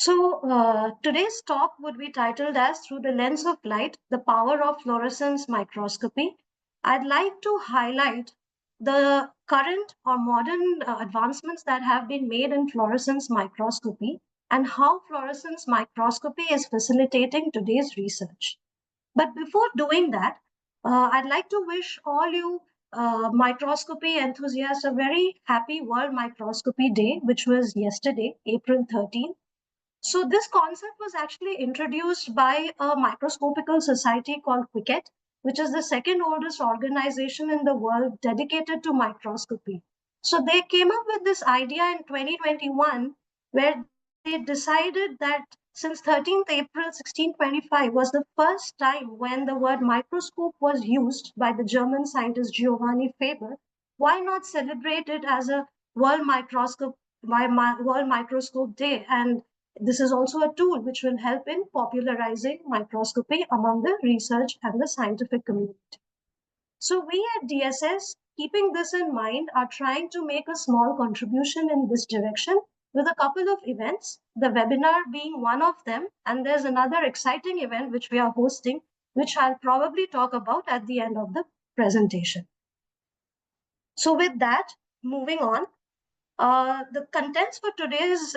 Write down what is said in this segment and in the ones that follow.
Today's talk would be titled as Through the Lens of Light, the Power of Fluorescence Microscopy. I'd like to highlight the current or modern advancements that have been made in fluorescence microscopy and how fluorescence microscopy is facilitating today's research. But before doing that, I'd like to wish all you microscopy enthusiasts a very happy World Microscopy Day, which was yesterday, April 13th. So this concept was actually introduced by a microscopical society called QUICET, which is the second oldest organization in the world dedicated to microscopy. So they came up with this idea in 2021, where they decided that since 13th April 1625 was the first time when the word microscope was used by the German scientist Giovanni Faber, why not celebrate it as a World Microscope Day? And this is also a tool which will help in popularizing microscopy among the research and the scientific community. So we at DSS, keeping this in mind, are trying to make a small contribution in this direction with a couple of events, the webinar being one of them, and there's another exciting event which we are hosting, which I'll probably talk about at the end of the presentation. So with that, moving on, the contents for today's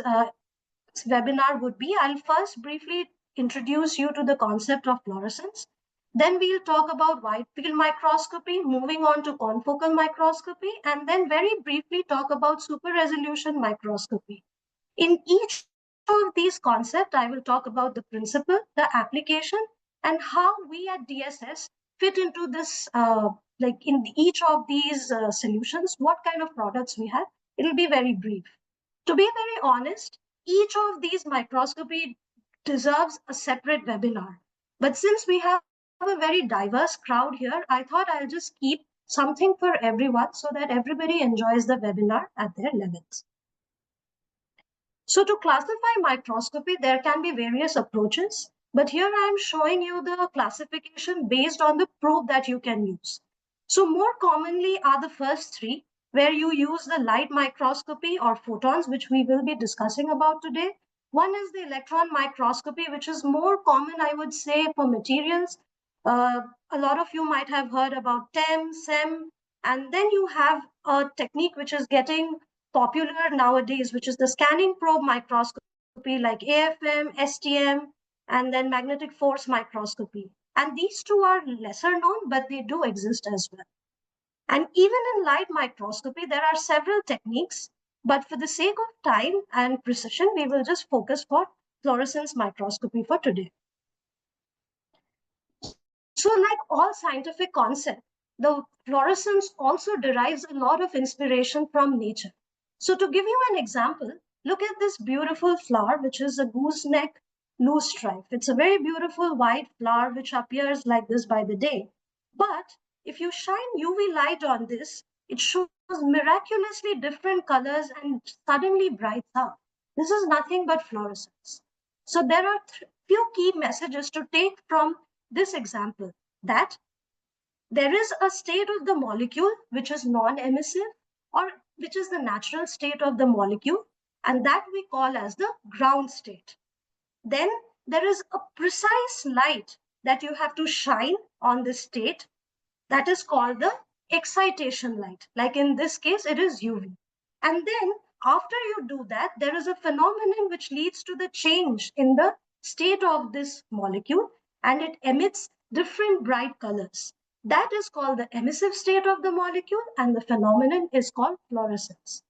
webinar would be, I'll first briefly introduce you to the concept of fluorescence. Then we'll talk about wide field microscopy, moving on to confocal microscopy, and then very briefly talk about super resolution microscopy. In each of these concepts, I will talk about the principle, the application, and how we at DSS fit into this, like in each of these solutions, what kind of products we have. It'll be very brief. To be very honest, each of these microscopy deserves a separate webinar. But since we have a very diverse crowd here, I thought I'll just keep something for everyone so that everybody enjoys the webinar at their levels. So to classify microscopy, there can be various approaches, but here I am showing you the classification based on the probe that you can use. So more commonly are the first three, where you use the light microscopy or photons, which we will be discussing about today. One is the electron microscopy, which is more common, I would say, for materials. A lot of you might have heard about TEM, SEM, and then you have a technique which is getting popular nowadays, which is the scanning probe microscopy like AFM, STM, and then magnetic force microscopy. And these two are lesser known, but they do exist as well. And even in light microscopy, there are several techniques, but for the sake of time and precision, we will just focus for fluorescence microscopy for today. So like all scientific concepts, the fluorescence also derives a lot of inspiration from nature. So to give you an example, look at this beautiful flower, which is a gooseneck loosestrife. It's a very beautiful white flower which appears like this by the day. But if you shine UV light on this, it shows miraculously different colors and suddenly brights up. This is nothing but fluorescence. So there are few key messages to take from this example, that there is a state of the molecule which is non-emissive, or which is the natural state of the molecule, and that we call as the ground state. Then there is a precise light that you have to shine on this state, that is called the excitation light. Like in this case, it is UV. And then after you do that, there is a phenomenon which leads to the change in the state of this molecule, and it emits different bright colors. That is called the emissive state of the molecule, and the phenomenon is called fluorescence.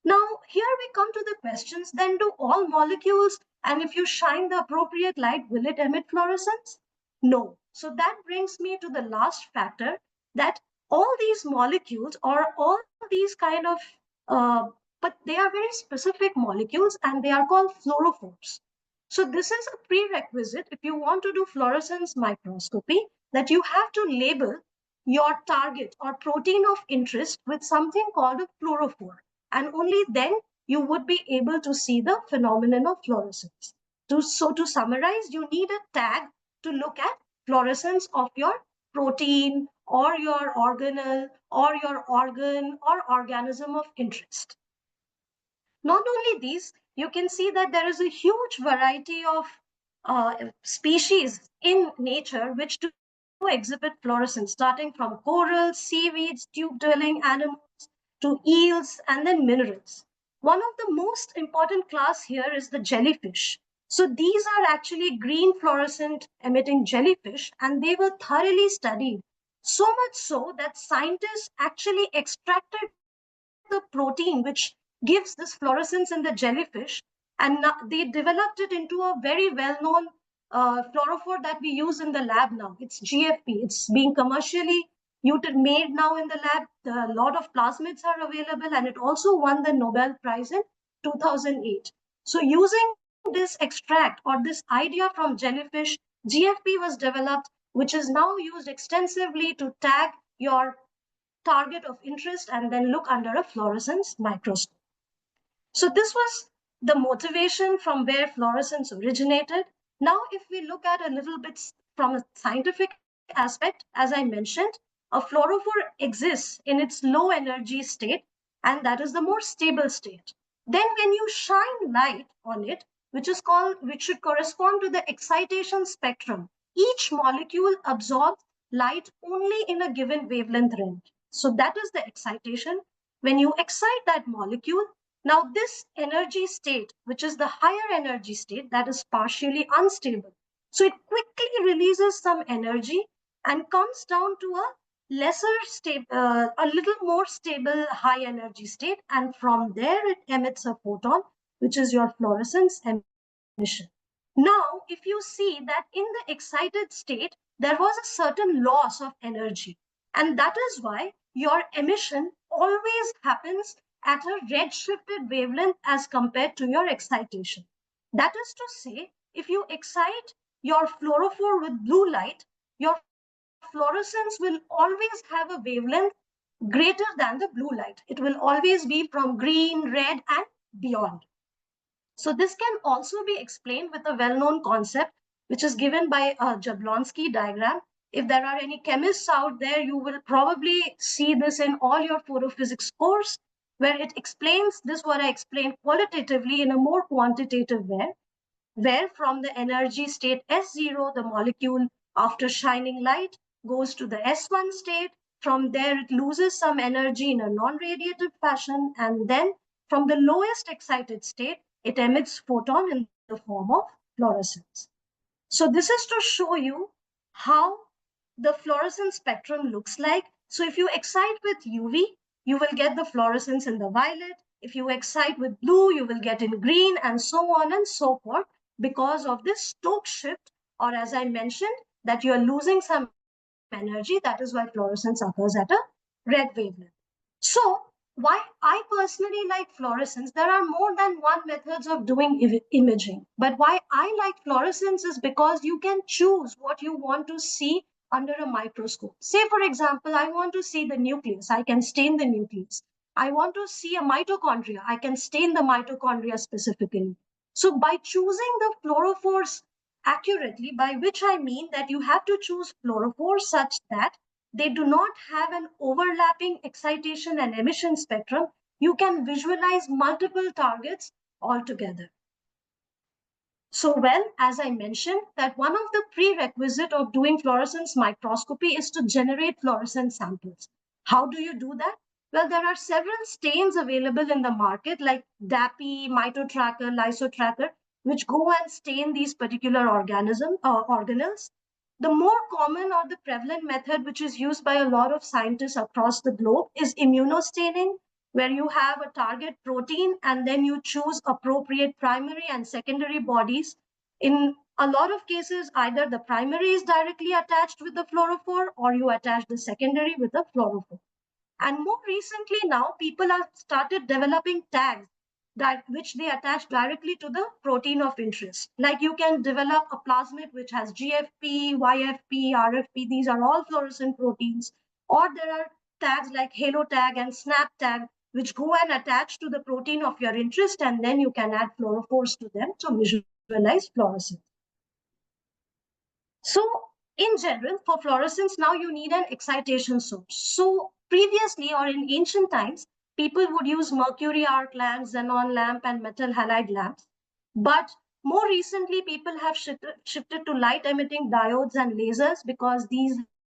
Now, here we come to the questions, then do all molecules, and if you shine the appropriate light, will it emit fluorescence? No. So that brings me to the last factor, that all these molecules or all these kind of, but they are very specific molecules and they are called fluorophores. So this is a prerequisite if you want to do fluorescence microscopy, that you have to label your target or protein of interest with something called a fluorophore. And only then you would be able to see the phenomenon of fluorescence. So to summarize, you need a tag to look at fluorescence of your protein or your organelle or your organ or organism of interest. Not only these, you can see that there is a huge variety of species in nature which do exhibit fluorescence, starting from corals, seaweeds, tube-dwelling animals, to eels, and then minerals. One of the most important class here is the jellyfish. So these are actually green fluorescent emitting jellyfish, and they were thoroughly studied. So much so that scientists actually extracted the protein which gives this fluorescence in the jellyfish, and they developed it into a very well-known fluorophore that we use in the lab now. It's GFP. It's being commercially made now in the lab. A lot of plasmids are available, and it also won the Nobel Prize in 2008. So using this extract or this idea from jellyfish, GFP was developed, which is now used extensively to tag your target of interest and then look under a fluorescence microscope. So this was the motivation from where fluorescence originated. Now, if we look at a little bit from a scientific aspect, as I mentioned, a fluorophore exists in its low energy state, and that is the more stable state. Then when you shine light on it, which should correspond to the excitation spectrum, each molecule absorbs light only in a given wavelength range. So that is the excitation. When you excite that molecule, now this energy state, which is the higher energy state, that is partially unstable. So it quickly releases some energy and comes down to a a little more stable high energy state. And from there it emits a photon, which is your fluorescence emission. Now, if you see that in the excited state, there was a certain loss of energy. And that is why your emission always happens at a redshifted wavelength as compared to your excitation. That is to say, if you excite your fluorophore with blue light, your fluorescence will always have a wavelength greater than the blue light. It will always be from green, red, and beyond. So this can also be explained with a well-known concept, which is given by a Jablonski diagram. If there are any chemists out there, you will probably see this in all your photophysics course, where it explains this, what I explained qualitatively in a more quantitative way, where from the energy state S0, the molecule after shining light goes to the S1 state. From there, it loses some energy in a non-radiative fashion. And then from the lowest excited state, it emits photon in the form of fluorescence. So this is to show you how the fluorescence spectrum looks like. So if you excite with UV, you will get the fluorescence in the violet. If you excite with blue, you will get in green, and so on and so forth, because of this Stokes shift, or as I mentioned, that you are losing some energy. That is why fluorescence occurs at a red wavelength. So why I personally like fluorescence, there are more than one methods of doing imaging. But why I like fluorescence is because you can choose what you want to see under a microscope. Say, for example, I want to see the nucleus. I can stain the nucleus. I want to see a mitochondria. I can stain the mitochondria specifically. So by choosing the fluorophores accurately, by which I mean that you have to choose fluorophores such that they do not have an overlapping excitation and emission spectrum, you can visualize multiple targets altogether. So, well, as I mentioned, that one of the prerequisite of doing fluorescence microscopy is to generate fluorescence samples. How do you do that? Well, there are several stains available in the market like DAPI, MitoTracker, LysoTracker, which go and stain these particular organelles. The more common or the prevalent method, which is used by a lot of scientists across the globe, is immunostaining, where you have a target protein and then you choose appropriate primary and secondary bodies. In a lot of cases, either the primary is directly attached with the fluorophore or you attach the secondary with the fluorophore. And more recently now, people have started developing tags that which they attach directly to the protein of interest. Like you can develop a plasmid which has GFP, YFP, RFP. These are all fluorescent proteins. Or there are tags like halo tag and snap tag, which go and attach to the protein of your interest, and then you can add fluorophores to them to visualize fluorescence. So in general, for fluorescence, now you need an excitation source. So previously or in ancient times, people would use mercury arc lamps, xenon lamp, and metal halide lamps. But more recently, people have shifted to light emitting diodes and lasers because these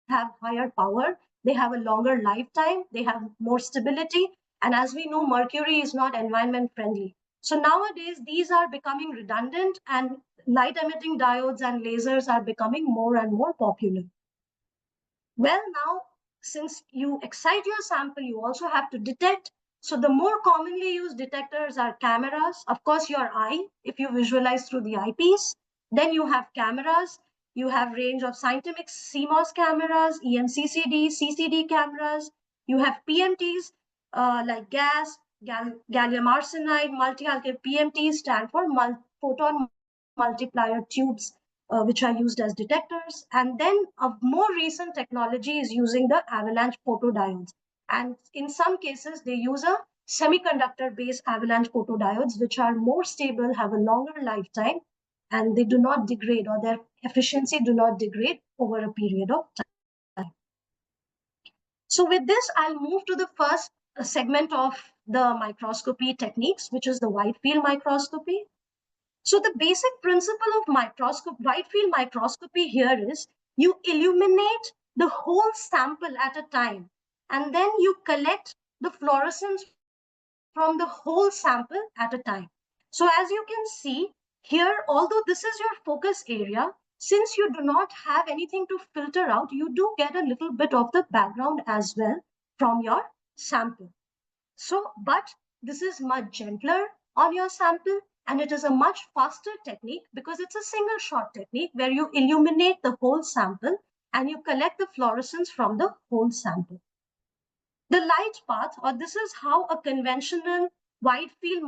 have higher power, they have a longer lifetime, they have more stability. And as we know, mercury is not environment friendly. So nowadays, these are becoming redundant, and light emitting diodes and lasers are becoming more and more popular. Well, now, since you excite your sample, you also have to detect. So the more commonly used detectors are cameras, of course, your eye, if you visualize through the eyepiece. Then you have cameras. You have range of scientific CMOS cameras, EMCCD, CCD cameras. You have PMTs like gallium arsenide, multi-alkyl PMTs stand for photon multiplier tubes, which are used as detectors. And then a more recent technology is using the avalanche photodiodes. And in some cases, they use a semiconductor-based avalanche photodiodes, which are more stable, have a longer lifetime, and they do not degrade, or their efficiency do not degrade over a period of time. So with this, I'll move to the first segment of the microscopy techniques, which is the wide field microscopy. So the basic principle of wide field microscopy here is you illuminate the whole sample at a time, and then you collect the fluorescence from the whole sample at a time. So as you can see here, although this is your focus area, since you do not have anything to filter out, you do get a little bit of the background as well from your sample. So, but this is much gentler on your sample, and it is a much faster technique because it's a single shot technique where you illuminate the whole sample and you collect the fluorescence from the whole sample. The light path, or this is how a conventional wide field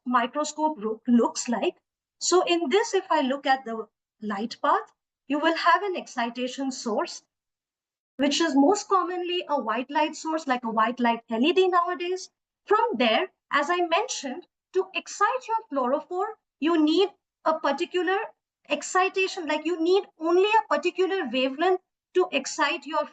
microscope looks like. So in this, if I look at the light path, you will have an excitation source, which is most commonly a white light source like a white light LED nowadays. From there, as I mentioned, to excite your fluorophore, you need a particular excitation, like you need only a particular wavelength to excite your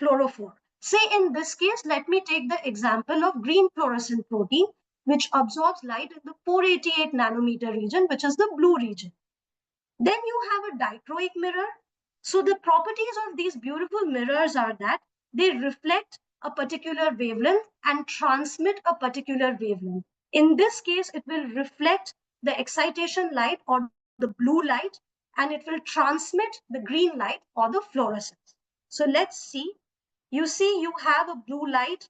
fluorophore. Say in this case, let me take the example of green fluorescent protein, which absorbs light in the 488 nanometer region, which is the blue region. Then you have a dichroic mirror. So the properties of these beautiful mirrors are that they reflect a particular wavelength and transmit a particular wavelength. In this case, it will reflect the excitation light or the blue light, and it will transmit the green light or the fluorescence. So let's see. You see, you have a blue light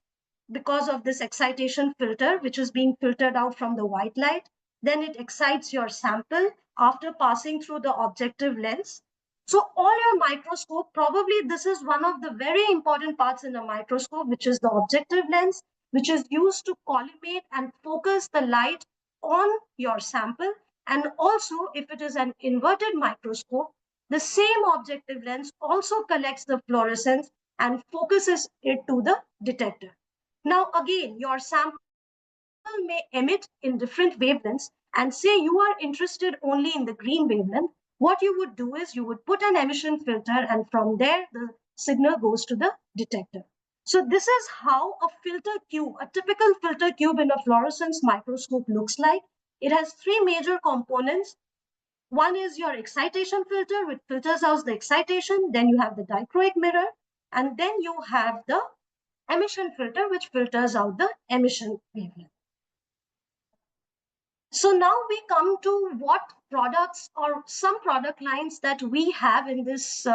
because of this excitation filter, which is being filtered out from the white light. Then it excites your sample after passing through the objective lens. So all your microscope, probably this is one of the very important parts in a microscope, which is the objective lens, which is used to collimate and focus the light on your sample. And also, if it is an inverted microscope, the same objective lens also collects the fluorescence and focuses it to the detector. Now, again, your sample may emit in different wavelengths, and say you are interested only in the green wavelength, what you would do is you would put an emission filter, and from there, the signal goes to the detector. So this is how a filter cube, a typical filter cube in a fluorescence microscope looks like. It has three major components. One is your excitation filter, which filters out the excitation. Then you have the dichroic mirror, and then you have the emission filter, which filters out the emission wavelength. So now we come to what products or some product lines that we have in this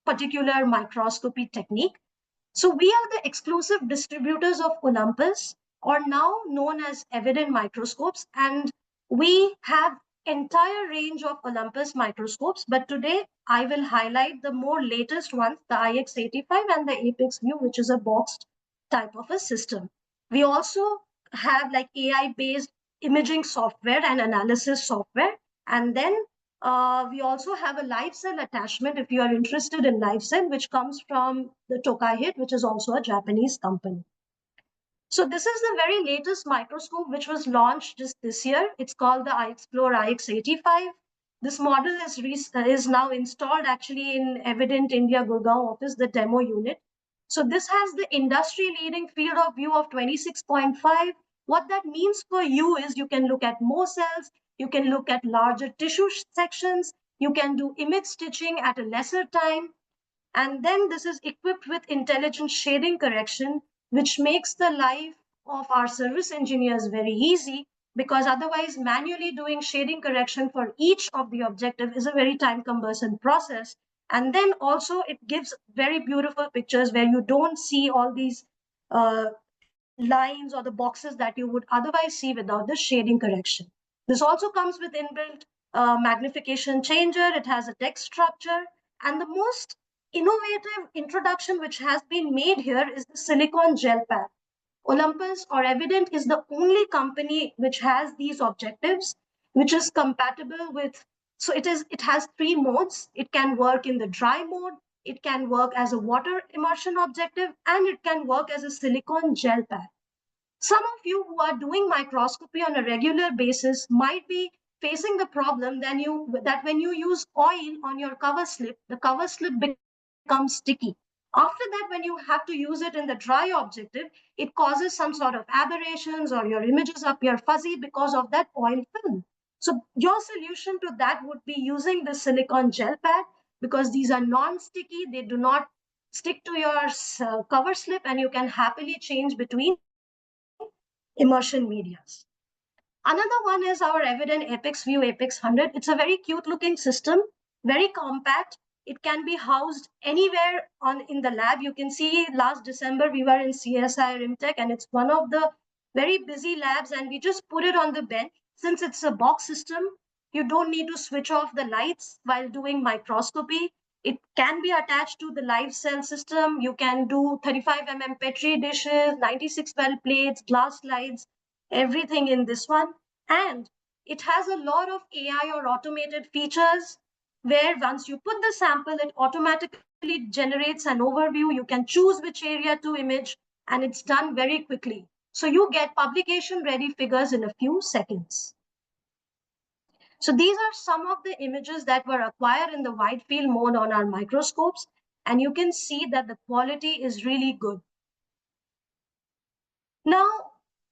particular microscopy technique. So we are the exclusive distributors of Olympus, or now known as Evident microscopes, and we have entire range of Olympus microscopes, but today I will highlight the more latest ones, the IX85 and the Apex View, which is a boxed type of a system. We also have like AI-based imaging software and analysis software, and then we also have a live cell attachment if you are interested in live cell, which comes from the Tokai Hit, which is also a Japanese company. So this is the very latest microscope which was launched just this year. It's called the iExplore IX85. This model is now installed actually in Evident India Gurgaon office, the demo unit. So this has the industry-leading field of view of 26.5. What that means for you is you can look at more cells, you can look at larger tissue sections, you can do image stitching at a lesser time. And then this is equipped with intelligent shading correction, which makes the life of our service engineers very easy, because otherwise manually doing shading correction for each of the objective is a very time cumbersome process. And then also it gives very beautiful pictures where you don't see all these lines or the boxes that you would otherwise see without the shading correction. This also comes with inbuilt magnification changer. It has a text structure. And the most innovative introduction which has been made here is the silicon gel pad. Olympus or Evident is the only company which has these objectives, which is compatible with, so it has three modes. It can work in the dry mode, it can work as a water immersion objective, and it can work as a silicon gel pad. Some of you who are doing microscopy on a regular basis might be facing the problem that when you use oil on your cover slip, the cover slip becomes sticky. After that, when you have to use it in the dry objective, it causes some sort of aberrations or your images appear fuzzy because of that oil film. So your solution to that would be using the silicone gel pad, because these are non-sticky, they do not stick to your cover slip, and you can happily change between immersion medias. Another one is our Evident Apex View Apex 100. It's a very cute looking system, very compact. It can be housed anywhere in the lab. You can see last December we were in CSI RIMTech, and it's one of the very busy labs, and we just put it on the bench. Since it's a box system, you don't need to switch off the lights while doing microscopy. It can be attached to the live cell system. You can do 35 Petri dishes, 96 well plates, glass slides, everything in this one. And it has a lot of AI or automated features where once you put the sample, it automatically generates an overview. You can choose which area to image, and it's done very quickly. So you get publication ready figures in a few seconds. So these are some of the images that were acquired in the wide field mode on our microscopes, and you can see that the quality is really good. Now,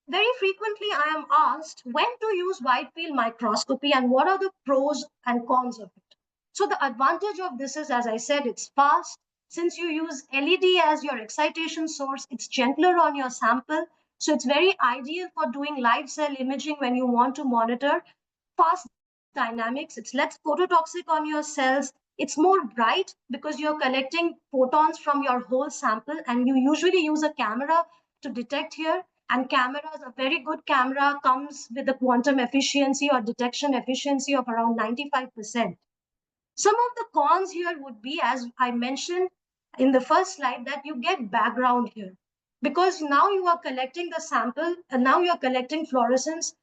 very frequently I am asked when to use wide field microscopy and what are the pros and cons of it. So the advantage of this is, as I said, it's fast. Since you use LED as your excitation source, it's gentler on your sample. So it's very ideal for doing live cell imaging when you want to monitor fast dynamics. It's less phototoxic on your cells. It's more bright because you're collecting photons from your whole sample, and you usually use a camera to detect here. And cameras, a very good camera comes with a quantum efficiency or detection efficiency of around 95%. Some of the cons here would be, as I mentioned in the first slide, that you get background here. Because now you are collecting the sample, and now you're collecting fluorescence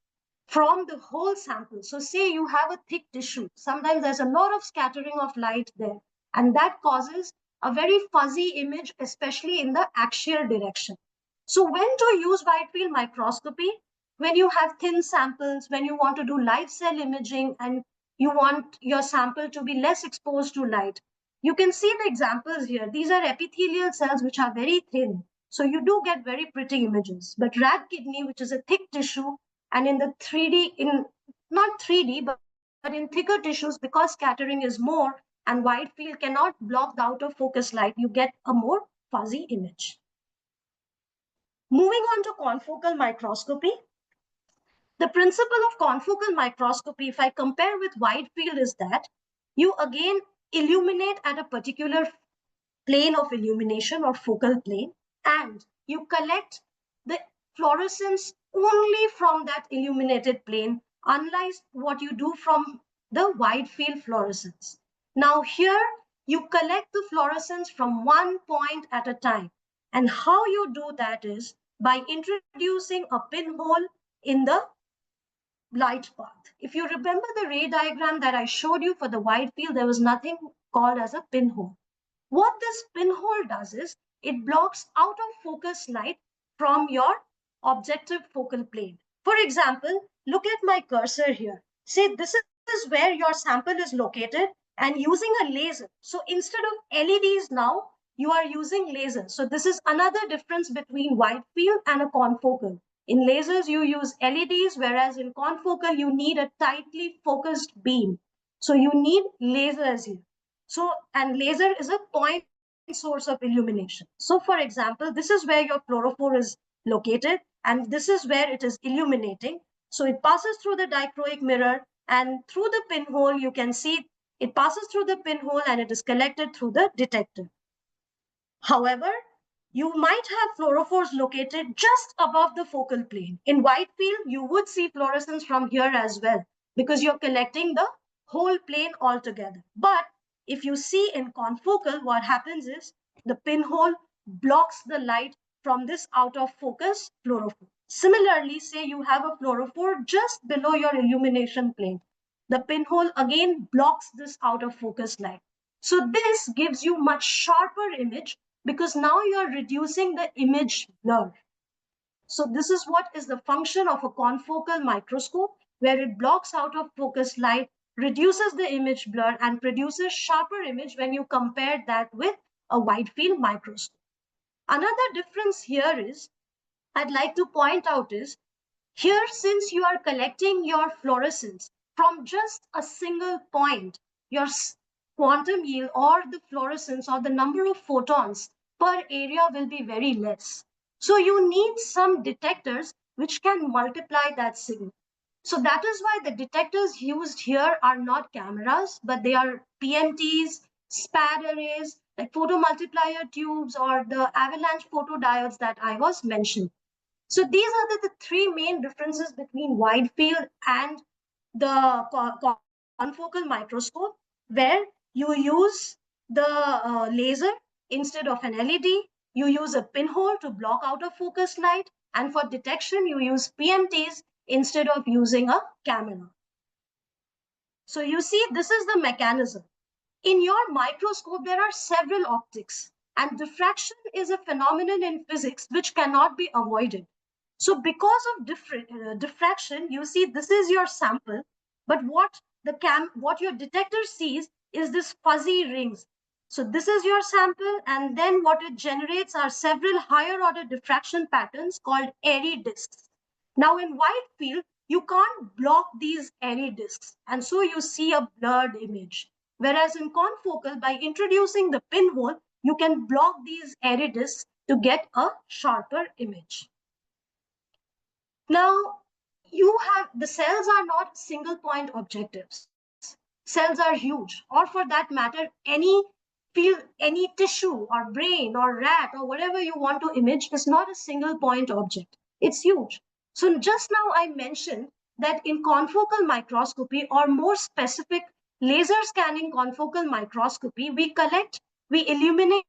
from the whole sample. So say you have a thick tissue, sometimes there's a lot of scattering of light there, and that causes a very fuzzy image, especially in the axial direction. So when to use wide field microscopy? When you have thin samples, when you want to do live cell imaging and you want your sample to be less exposed to light. You can see the examples here. These are epithelial cells which are very thin. So you do get very pretty images. But rat kidney, which is a thick tissue, and in the 3D, in not 3D, but in thicker tissues, because scattering is more and wide field cannot block the out of focus light, you get a more fuzzy image. Moving on to confocal microscopy. The principle of confocal microscopy, if I compare with wide field, is that you again illuminate at a particular plane of illumination or focal plane, and you collect the fluorescence only from that illuminated plane, unlike what you do from the wide field fluorescence. Now here, you collect the fluorescence from one point at a time. And how you do that is by introducing a pinhole in the light path. If you remember the ray diagram that I showed you for the wide field, there was nothing called as a pinhole. What this pinhole does is it blocks out of focus light from your objective focal plane. For example, look at my cursor here. Say this is where your sample is located, and using a laser. So instead of LEDs now, you are using lasers. So this is another difference between wide field and a confocal. In lasers, you use LEDs, whereas in confocal, you need a tightly focused beam. So you need lasers here. So, and laser is a point source of illumination. So for example, this is where your fluorophore is located, and this is where it is illuminating. So it passes through the dichroic mirror, and through the pinhole, you can see it passes through the pinhole and it is collected through the detector. However, you might have fluorophores located just above the focal plane. In wide field, you would see fluorescence from here as well, because you're collecting the whole plane altogether. But if you see in confocal, what happens is the pinhole blocks the light from this out of focus fluorophore. Similarly, say you have a fluorophore just below your illumination plane. The pinhole again blocks this out of focus light. So this gives you much sharper image, because now you're reducing the image blur. So this is what is the function of a confocal microscope, where it blocks out of focus light, reduces the image blur, and produces sharper image when you compare that with a wide field microscope. Another difference here is, I'd like to point out is, here, since you are collecting your fluorescence from just a single point, your quantum yield or the fluorescence or the number of photons per area will be very less. So you need some detectors which can multiply that signal. So that is why the detectors used here are not cameras, but they are PMTs, SPAD arrays, like photomultiplier tubes, or the avalanche photodiodes that I was mentioning. So these are the three main differences between wide field and the confocal microscope, where you use the laser instead of an LED, you use a pinhole to block out of focus light, and for detection, you use PMTs instead of using a camera. So you see, this is the mechanism. In your microscope, there are several optics, and diffraction is a phenomenon in physics which cannot be avoided. So because of diffraction, you see this is your sample, but what your detector sees is this fuzzy rings. So this is your sample, and then what it generates are several higher order diffraction patterns called airy disks. Now in wide field, you can't block these airy disks, and so you see a blurred image. Whereas in confocal, by introducing the pinhole, you can block these airy disks to get a sharper image. Now, the cells are not single point objectives. Cells are huge, or for that matter, any field, any tissue or brain or rat or whatever you want to image is not a single point object. It's huge. So just now I mentioned that in confocal microscopy, or more specific laser scanning confocal microscopy, we illuminate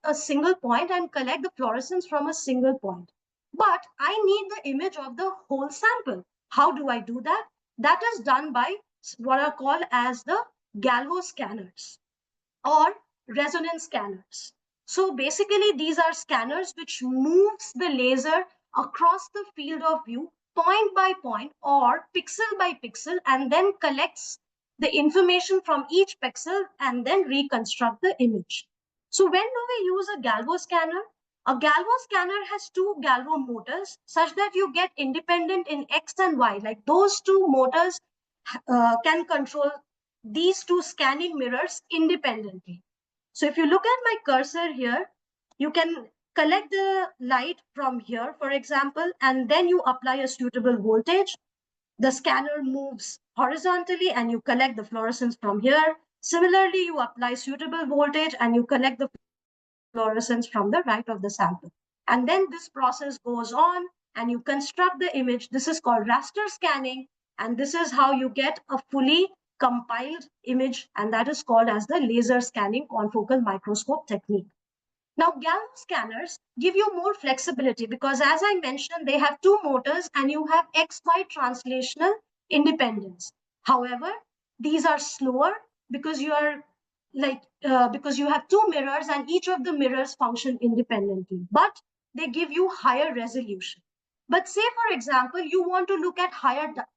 a single point and collect the fluorescence from a single point. But I need the image of the whole sample. How do I do that? That is done by what are called as the galvo scanners or resonance scanners. So basically, these are scanners which moves the laser across the field of view point by point or pixel by pixel, and then collects the information from each pixel and then reconstruct the image. So when do we use a galvo scanner? A galvo scanner has two galvo motors such that you get independent in X and Y. Like those two motors can control these two scanning mirrors independently. So if you look at my cursor here, you can collect the light from here, for example, and then you apply a suitable voltage. The scanner moves horizontally and you collect the fluorescence from here. Similarly, you apply suitable voltage and you collect the fluorescence from the right of the sample. And then this process goes on and you construct the image. This is called raster scanning. And this is how you get a fully compiled image. And that is called as the laser scanning confocal microscope technique. Now, galvo scanners give you more flexibility because, as I mentioned, they have two motors and you have XY translational independence. However, these are slower because because you have two mirrors and each of the mirrors function independently, but they give you higher resolution. But say, for example, you want to look at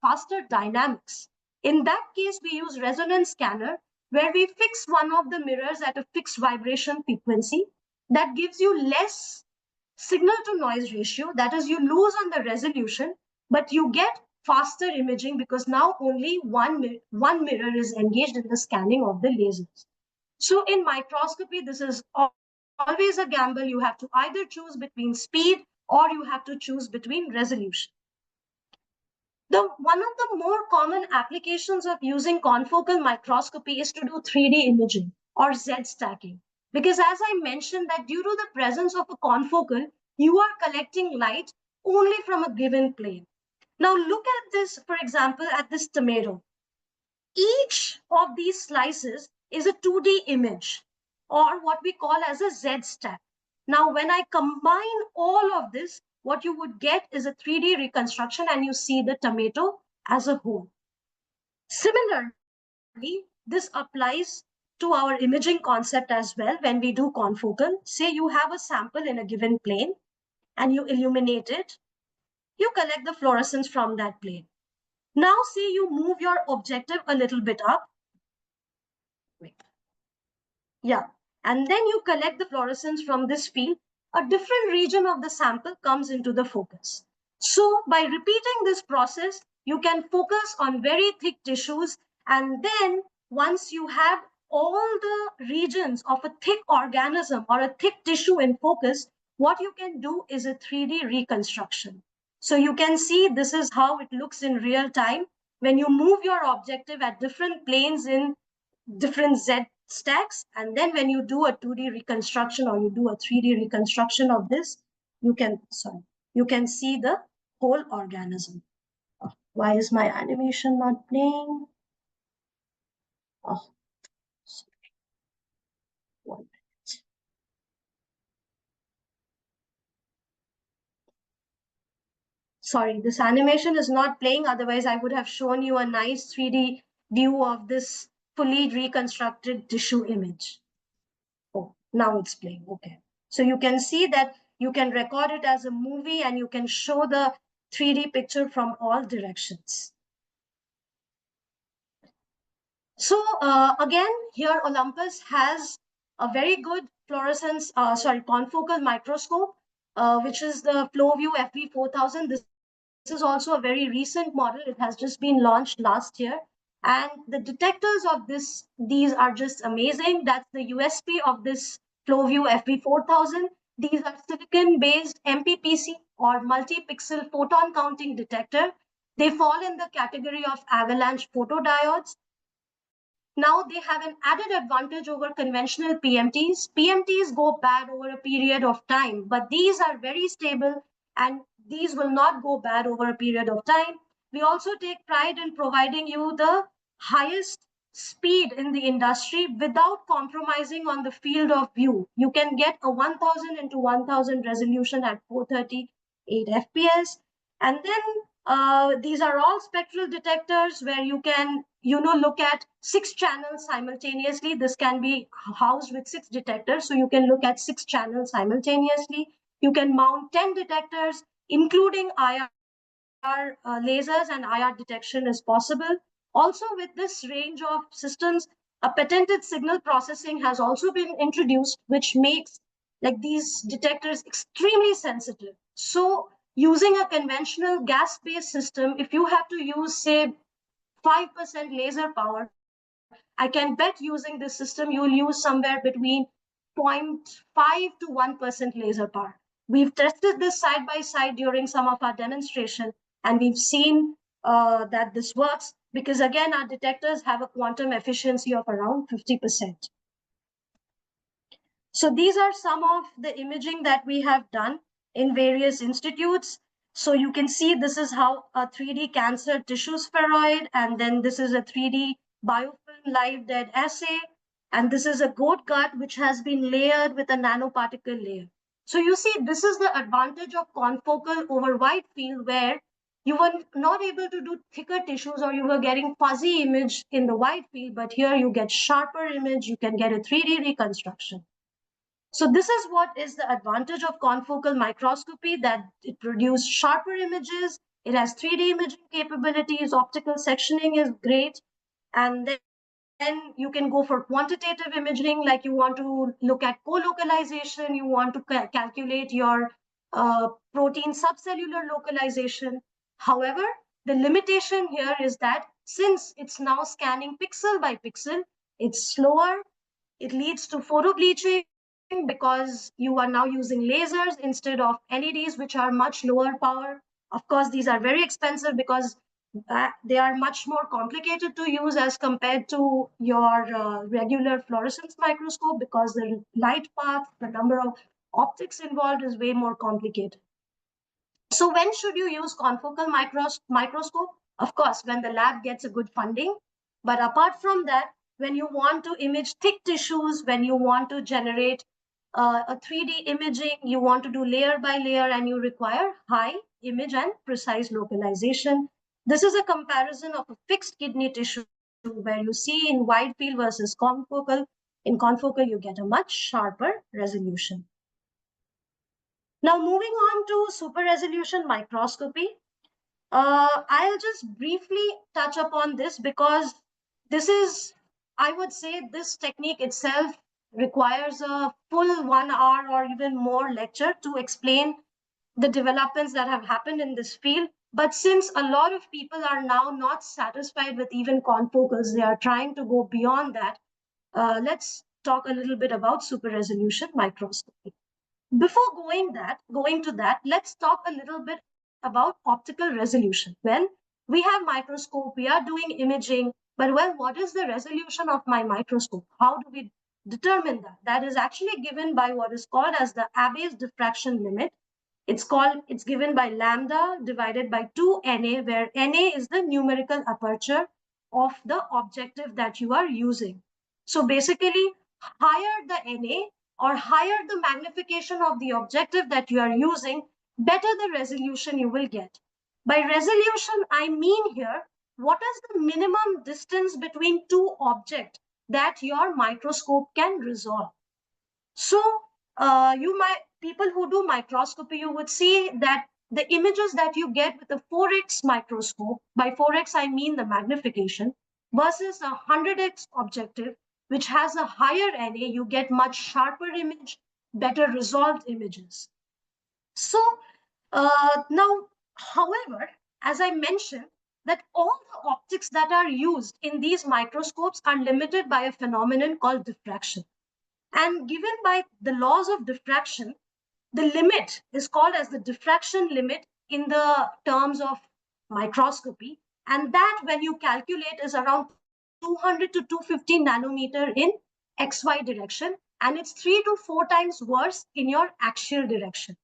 faster dynamics. In that case, we use resonance scanner where we fix one of the mirrors at a fixed vibration frequency that gives you less signal to noise ratio. That is, you lose on the resolution, but you get faster imaging because now only one mirror is engaged in the scanning of the lasers. So in microscopy, this is always a gamble. You have to either choose between speed or you have to choose between resolution. One of the more common applications of using confocal microscopy is to do 3D imaging or Z stacking. Because as I mentioned that due to the presence of a confocal, you are collecting light only from a given plane. Now look at this, for example, at this tomato. Each of these slices is a 2D image or what we call as a Z stack. Now, when I combine all of this, what you would get is a 3D reconstruction and you see the tomato as a whole. Similarly, this applies to our imaging concept as well. When we do confocal, say you have a sample in a given plane and you illuminate it, you collect the fluorescence from that plane. Now, say you move your objective a little bit up. Wait. Yeah, and then you collect the fluorescence from this field. A different region of the sample comes into the focus. So by repeating this process, you can focus on very thick tissues, and then once you have all the regions of a thick organism or a thick tissue in focus, what you can do is a 3D reconstruction. So you can see this is how it looks in real time when you move your objective at different planes in different Z stacks. And then when you do a 2D reconstruction or you do a 3D reconstruction of this, you can see the whole organism. Oh, why is my animation not playing? Oh, sorry. 1 minute. Sorry, this animation is not playing. Otherwise, I would have shown you a nice 3D view of this fully reconstructed tissue image. Oh, now it's playing. Okay. So you can see that you can record it as a movie and you can show the 3D picture from all directions. So again, here Olympus has a very good confocal microscope, which is the FlowView FV4000. This is also a very recent model. It has just been launched last year. And the detectors of these are just amazing. That's the USP of this FlowView FV4000. These are silicon-based MPPC or multi-pixel photon counting detector. They fall in the category of avalanche photodiodes. Now they have an added advantage over conventional PMTs. PMTs go bad over a period of time, but these are very stable and these will not go bad over a period of time. We also take pride in providing you the highest speed in the industry without compromising on the field of view. You can get a 1000 into 1000 resolution at 438 FPS. And then these are all spectral detectors where you can, look at 6 channels simultaneously. This can be housed with 6 detectors. So you can look at 6 channels simultaneously. You can mount 10 detectors, including IR lasers, and IR detection is possible. Also, with this range of systems, a patented signal processing has also been introduced, which makes these detectors extremely sensitive. So using a conventional gas-based system, if you have to use, say, 5% laser power, I can bet using this system, you'll use somewhere between 0.5 to 1% laser power. We've tested this side by side during some of our demonstration, and we've seen that this works because, again, our detectors have a quantum efficiency of around 50%. So these are some of the imaging that we have done in various institutes. So you can see this is how a 3D cancer tissue spheroid, and then this is a 3D biofilm live dead assay, and this is a goat gut which has been layered with a nanoparticle layer. So you see, this is the advantage of confocal over wide field, where you were not able to do thicker tissues or you were getting fuzzy image in the wide field, but here you get sharper image, you can get a 3D reconstruction. So this is what is the advantage of confocal microscopy, that it produces sharper images, it has 3D imaging capabilities, optical sectioning is great, and then you can go for quantitative imaging, like you want to look at co-localization, you want to calculate your protein subcellular localization. However, the limitation here is that since it's now scanning pixel by pixel, it's slower, it leads to photobleaching because you are now using lasers instead of LEDs, which are much lower power. Of course, these are very expensive because they are much more complicated to use as compared to your regular fluorescence microscope, because the light path, the number of optics involved is way more complicated. So when should you use confocal microscope? Of course, when the lab gets a good funding. But apart from that, when you want to image thick tissues, when you want to generate a 3D imaging, you want to do layer by layer, and you require high image and precise localization. This is a comparison of a fixed kidney tissue where you see in wide field versus confocal. In confocal, you get a much sharper resolution. Now, moving on to super resolution microscopy, I'll just briefly touch upon this because this is, I would say, this technique itself requires a full 1 hour or even more lecture to explain the developments that have happened in this field. But since a lot of people are now not satisfied with even confocals, they are trying to go beyond that. Let's talk a little bit about super resolution microscopy. Before going to that, let's talk a little bit about optical resolution. Well, we have microscope, we are doing imaging, but well, what is the resolution of my microscope? How do we determine that? That is actually given by what is called as the Abbe's diffraction limit. It's given by lambda divided by 2 Na, where Na is the numerical aperture of the objective that you are using. So basically, higher the Na or higher the magnification of the objective that you are using, better the resolution you will get. By resolution, I mean here, what is the minimum distance between two objects that your microscope can resolve? So people who do microscopy, you would see that the images that you get with a 4x microscope, by 4x I mean the magnification, versus a 100x objective, which has a higher Na, you get much sharper image, better resolved images. So now, however, as I mentioned, that all the optics that are used in these microscopes are limited by a phenomenon called diffraction. And given by the laws of diffraction, the limit is called as the diffraction limit in the terms of microscopy. And that, when you calculate, is around 200 to 250 nanometer in XY direction. And it's 3 to 4 times worse in your axial direction.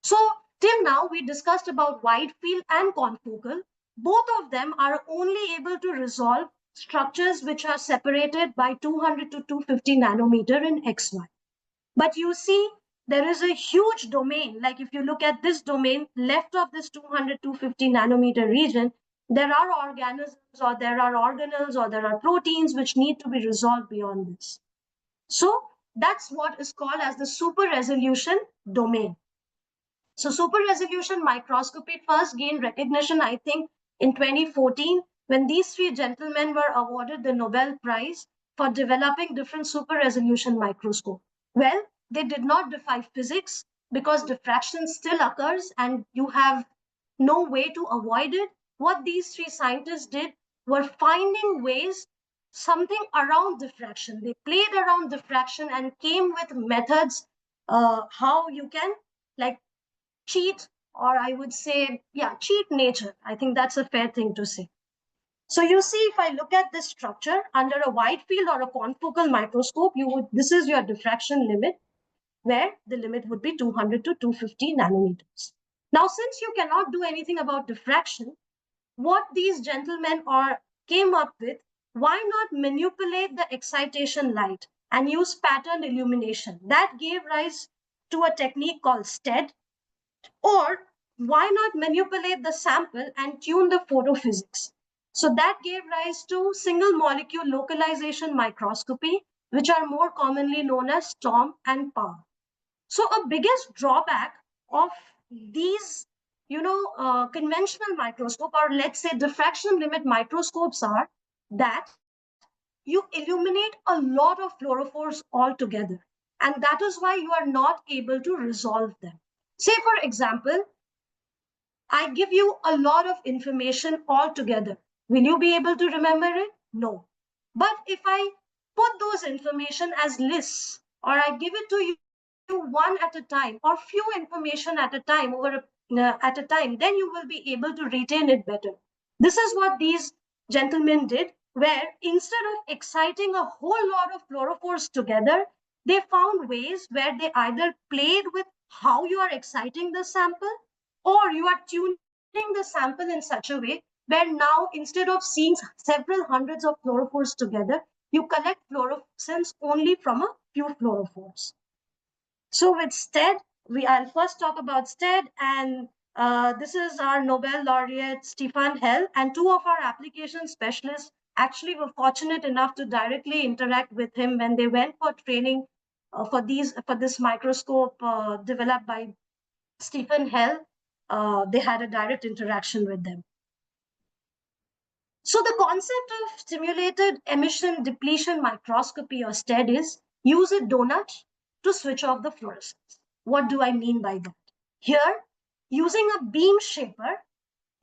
So till now, we discussed about wide field and confocal. Both of them are only able to resolve structures which are separated by 200 to 250 nanometer in XY. But you see, there is a huge domain. Like if you look at this domain, left of this 200 to 250 nanometer region, there are organisms or there are organelles or there are proteins which need to be resolved beyond this. So that's what is called as the super resolution domain. So super resolution microscopy first gained recognition, I think, in 2014, when these three gentlemen were awarded the Nobel Prize for developing different super resolution microscope. Well, they did not defy physics because diffraction still occurs and you have no way to avoid it. What these three scientists did were finding ways, something around diffraction. They played around diffraction and came with methods how you can like cheat, or I would say, yeah, cheat nature. I think that's a fair thing to say. So you see, if I look at this structure under a wide field or a confocal microscope, this is your diffraction limit, where the limit would be 200 to 250 nanometers. Now, since you cannot do anything about diffraction, what these gentlemen came up with, why not manipulate the excitation light and use pattern illumination? That gave rise to a technique called STED. Or why not manipulate the sample and tune the photophysics? So that gave rise to single molecule localization microscopy, which are more commonly known as STORM and PAR. So a biggest drawback of these, conventional microscope, or let's say diffraction limit microscopes, are that you illuminate a lot of fluorophores altogether. And that is why you are not able to resolve them. Say, for example, I give you a lot of information altogether. Will you be able to remember it? No. But if I put those information as lists, or I give it to you one at a time, or few information at a time at a time, then you will be able to retain it better. This is what these gentlemen did, where instead of exciting a whole lot of fluorophores together, they found ways where they either played with how you are exciting the sample, or you are tuning the sample in such a way where now instead of seeing several hundreds of fluorophores together, you collect fluorescence only from a few fluorophores. So with STED, I'll first talk about STED, and this is our Nobel laureate Stefan Hell, and two of our application specialists actually were fortunate enough to directly interact with him when they went for training for this microscope developed by Stephen Hell. They had a direct interaction with them. So the concept of stimulated emission depletion microscopy, or STED, is use a donut to switch off the fluorescence. What do I mean by that? Here, using a beam shaper,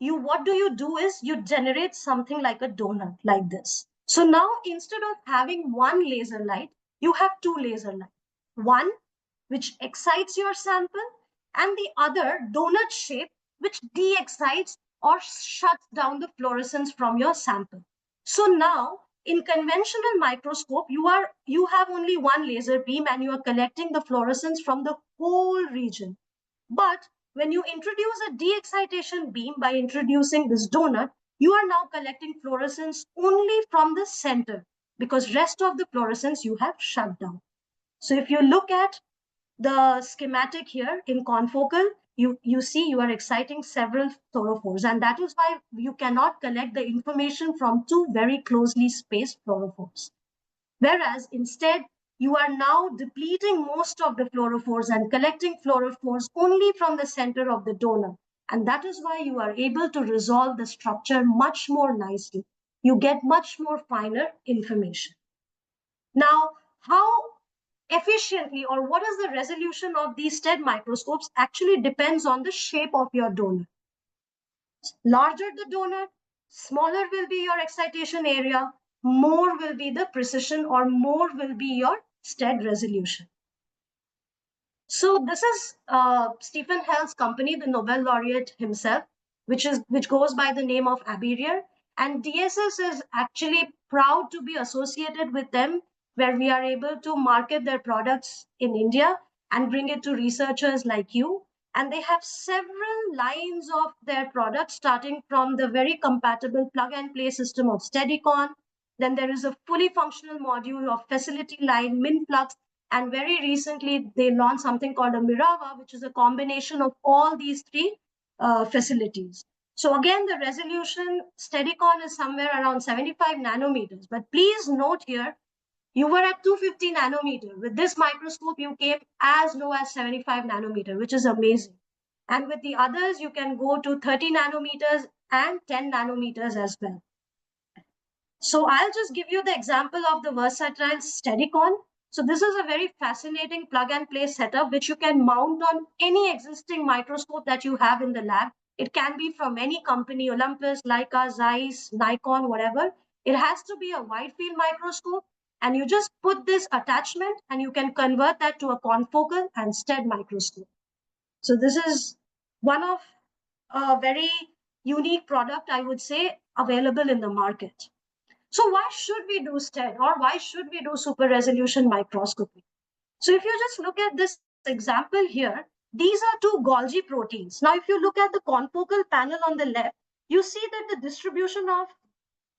what you do is you generate something like a donut like this. So now instead of having one laser light, you have two laser lights. One which excites your sample, and the other donut shape which de-excites or shuts down the fluorescence from your sample. So now in conventional microscope, you have only one laser beam and you are collecting the fluorescence from the whole region. But when you introduce a de-excitation beam by introducing this donut, you are now collecting fluorescence only from the center, because rest of the fluorescence you have shut down. So if you look at the schematic here in confocal, you see you are exciting several fluorophores, and that is why you cannot collect the information from two very closely spaced fluorophores. Whereas instead, you are now depleting most of the fluorophores and collecting fluorophores only from the center of the donut. And that is why you are able to resolve the structure much more nicely. You get much more finer information. Now, how efficiently or what is the resolution of these STED microscopes actually depends on the shape of your donut. Larger the donut, smaller will be your excitation area, more will be the precision, or more will be your STED resolution. So this is Stephen Hell's company, the Nobel laureate himself, which goes by the name of Aberrier. And DSS is actually proud to be associated with them, where we are able to market their products in India and bring it to researchers like you. And they have several lines of their products, starting from the very compatible plug and play system of Steadicon. Then there is a fully functional module of facility line, MinFlux, and very recently, they launched something called a Mirava, which is a combination of all these three facilities. So again, the resolution Steadicon is somewhere around 75 nanometers. But please note here, you were at 250 nanometer. With this microscope, you came as low as 75 nanometer, which is amazing. And with the others, you can go to 30 nanometers and 10 nanometers as well. So I'll just give you the example of the versatile Steadicon. So this is a very fascinating plug and play setup which you can mount on any existing microscope that you have in the lab. It can be from any company, Olympus, Leica, Zeiss, Nikon, whatever. It has to be a wide field microscope, and you just put this attachment and you can convert that to a confocal and STED microscope. So this is one of a very unique product, I would say, available in the market. So why should we do STED, or why should we do super resolution microscopy? So if you just look at this example here, these are two Golgi proteins. Now, if you look at the confocal panel on the left, you see that the distribution of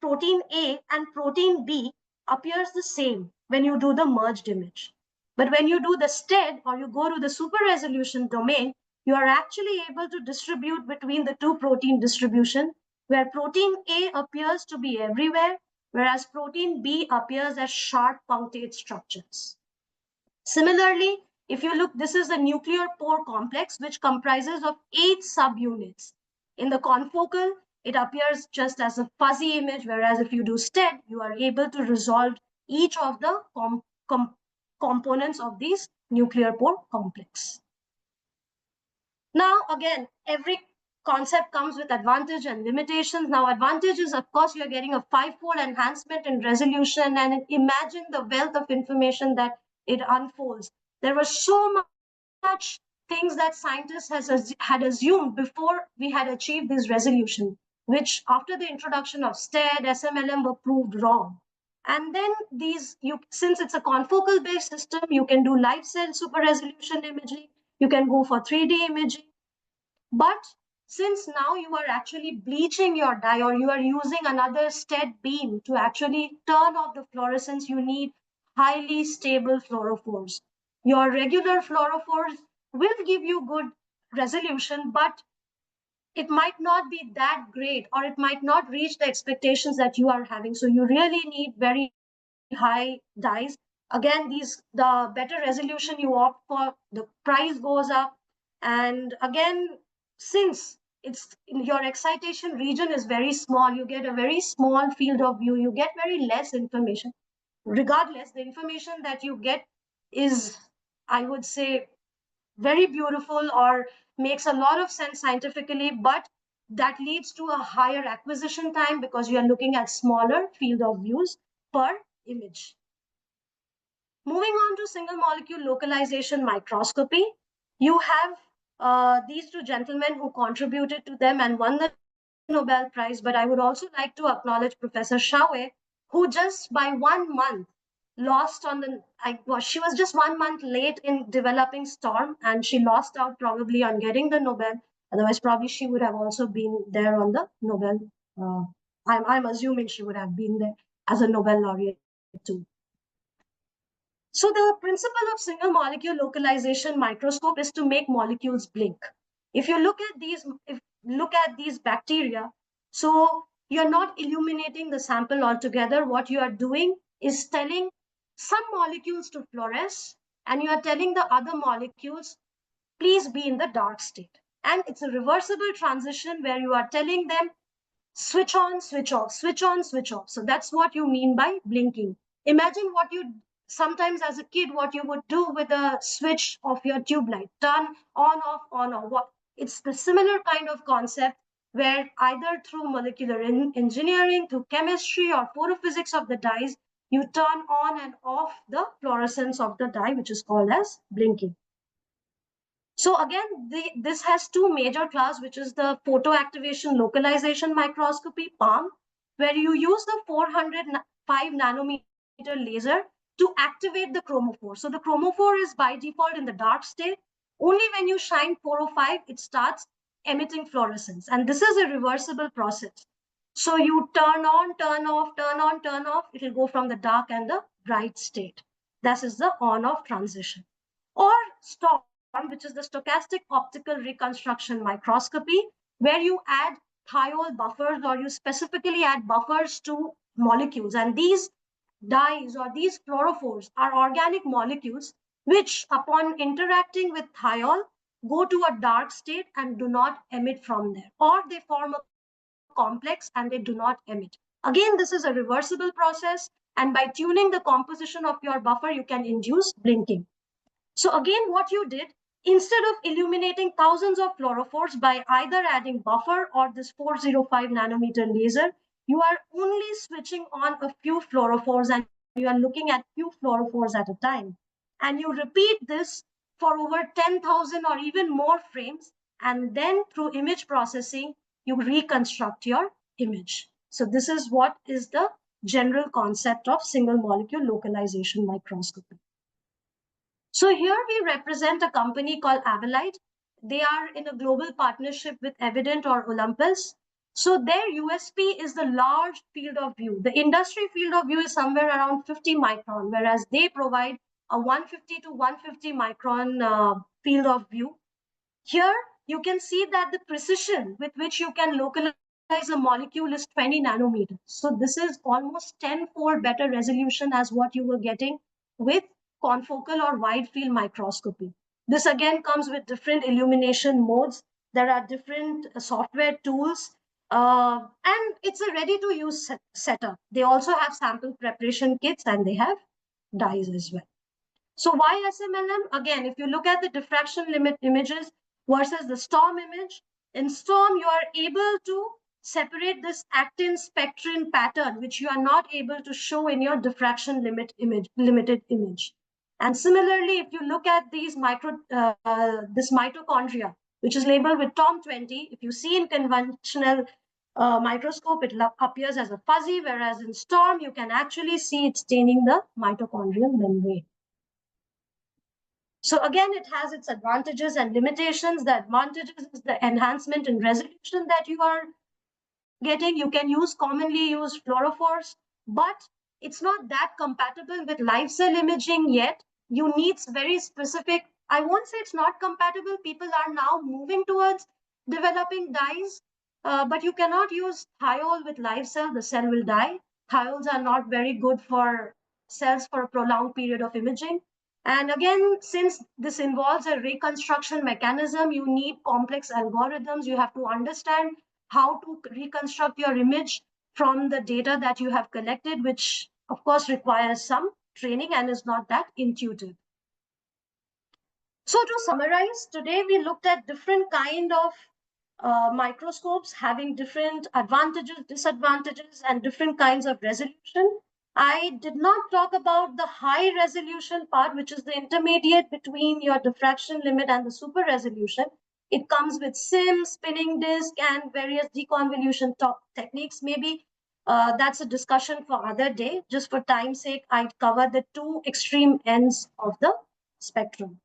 protein A and protein B appears the same when you do the merged image. But when you do the STED, or you go to the super resolution domain, you are actually able to distribute between the two protein distribution, where protein A appears to be everywhere, whereas protein B appears as sharp punctate structures. Similarly, if you look, this is the nuclear pore complex, which comprises of 8 subunits. In the confocal, it appears just as a fuzzy image, whereas if you do STED, you are able to resolve each of the components of these nuclear pore complex. Now, again, every concept comes with advantage and limitations. Now, advantage is, of course, you're getting a 5-fold enhancement in resolution, and imagine the wealth of information that it unfolds. There was so much things that scientists had assumed before we had achieved this resolution, which after the introduction of STED, SMLM were proved wrong. And then since it's a confocal based system, you can do live cell super resolution imaging, you can go for 3D imaging. But since now you are actually bleaching your dye, or you are using another STED beam to actually turn off the fluorescence, you need highly stable fluorophores. Your regular fluorophores will give you good resolution, but it might not be that great, or it might not reach the expectations that you are having. So you really need very high dyes. Again, the better resolution you opt for, the price goes up. And again, since your excitation region is very small, you get a very small field of view, you get very less information. Regardless, the information that you get is, I would say, very beautiful or makes a lot of sense scientifically, but that leads to a higher acquisition time because you are looking at smaller field of views per image. Moving on to single molecule localization microscopy, you have these two gentlemen who contributed to them and won the Nobel Prize, but I would also like to acknowledge Professor Shawe, who just by 1 month lost on she was just 1 month late in developing STORM, and she lost out probably on getting the Nobel. Otherwise, probably she would have also been there on the Nobel. I'm assuming she would have been there as a Nobel laureate too. So the principle of single molecule localization microscope is to make molecules blink. If you look at these bacteria, so you're not illuminating the sample altogether. What you are doing is telling some molecules to fluoresce, and you are telling the other molecules, please be in the dark state. And it's a reversible transition where you are telling them, switch on, switch off, switch on, switch off. So that's what you mean by blinking. Imagine what you sometimes as a kid, what you would do with a switch of your tube light, turn on, off, on, off. What? It's the similar kind of concept where either through molecular engineering, through chemistry or photophysics of the dyes, you turn on and off the fluorescence of the dye, which is called as blinking. So again, this has two major classes, which is the photoactivation localization microscopy, PALM, where you use the 405 nanometer laser to activate the chromophore. So the chromophore is by default in the dark state. Only when you shine 405, it starts emitting fluorescence. And this is a reversible process. So you turn on, turn off, turn on, turn off. It will go from the dark and the bright state. That is the on-off transition. Or STORM, which is the stochastic optical reconstruction microscopy, where you add thiol buffers, or you specifically add buffers to molecules. And these dyes or these fluorophores are organic molecules which, upon interacting with thiol, go to a dark state and do not emit from there, or they form a complex and they do not emit. Again, this is a reversible process, and by tuning the composition of your buffer, you can induce blinking. So again, what you did, instead of illuminating thousands of fluorophores by either adding buffer or this 405 nanometer laser, you are only switching on a few fluorophores, and you are looking at few fluorophores at a time. And you repeat this for over 10,000 or even more frames. And then through image processing, you reconstruct your image. So this is what is the general concept of single molecule localization microscopy. So here we represent a company called Avalite. They are in a global partnership with Evident or Olympus. So their USP is the large field of view. The industry field of view is somewhere around 50 micron, whereas they provide a 150 to 150 micron field of view. Here you can see that the precision with which you can localize a molecule is 20 nanometers. So this is almost 10-fold better resolution as what you were getting with confocal or wide field microscopy. This again comes with different illumination modes. There are different software tools. And it's a ready-to-use setup. They also have sample preparation kits and they have dyes as well. So why SMLM? Again, if you look at the diffraction limit images versus the STORM image, in STORM, you are able to separate this actin spectrin pattern, which you are not able to show in your diffraction limited image. And similarly, if you look at these this mitochondria, which is labeled with TOM20, if you see in conventional microscope, it appears as a fuzzy, whereas in STORM, you can actually see it staining the mitochondrial membrane. So again, it has its advantages and limitations. The advantages is the enhancement in resolution that you are getting. You can use commonly used fluorophores, but it's not that compatible with live cell imaging yet. You need very specific, I won't say it's not compatible. People are now moving towards developing dyes, but you cannot use thiol with live cell. The cell will die. Thiols are not very good for cells for a prolonged period of imaging. And again, since this involves a reconstruction mechanism, you need complex algorithms. You have to understand how to reconstruct your image from the data that you have collected, which of course requires some training and is not that intuitive. So to summarize, today we looked at different kind of microscopes having different advantages, disadvantages, and different kinds of resolution. I did not talk about the high resolution part, which is the intermediate between your diffraction limit and the super resolution. It comes with SIM, spinning disk, and various deconvolution techniques. Maybe that's a discussion for other day. Just for time's sake, I'd cover the two extreme ends of the spectrum.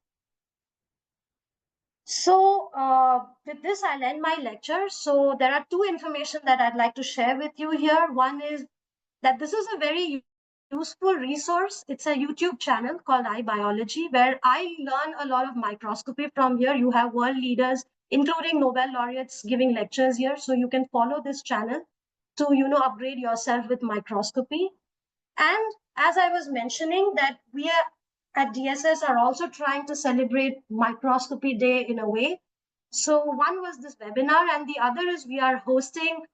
So with this, I'll end my lecture. So there are two information that I'd like to share with you here. One is that this is a very useful resource. It's a YouTube channel called iBiology, where I learn a lot of microscopy from here. You have world leaders, including Nobel laureates, giving lectures here. So you can follow this channel to, upgrade yourself with microscopy. And as I was mentioning, that we are at DSS are also trying to celebrate Microscopy Day in a way. So one was this webinar, and the other is we are hosting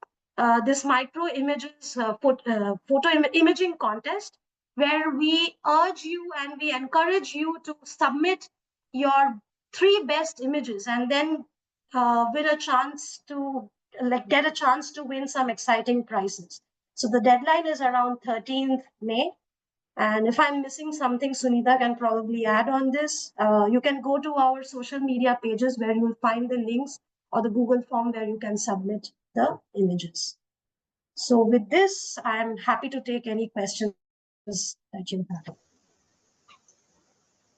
this micro images photo imaging contest, where we urge you and we encourage you to submit your 3 best images, and then win a chance to get a chance to win some exciting prizes. So the deadline is around 13th May. And if I'm missing something, Sunita can probably add on this. You can go to our social media pages where you will find the links, or the Google form where you can submit the images. So with this, I'm happy to take any questions that you have.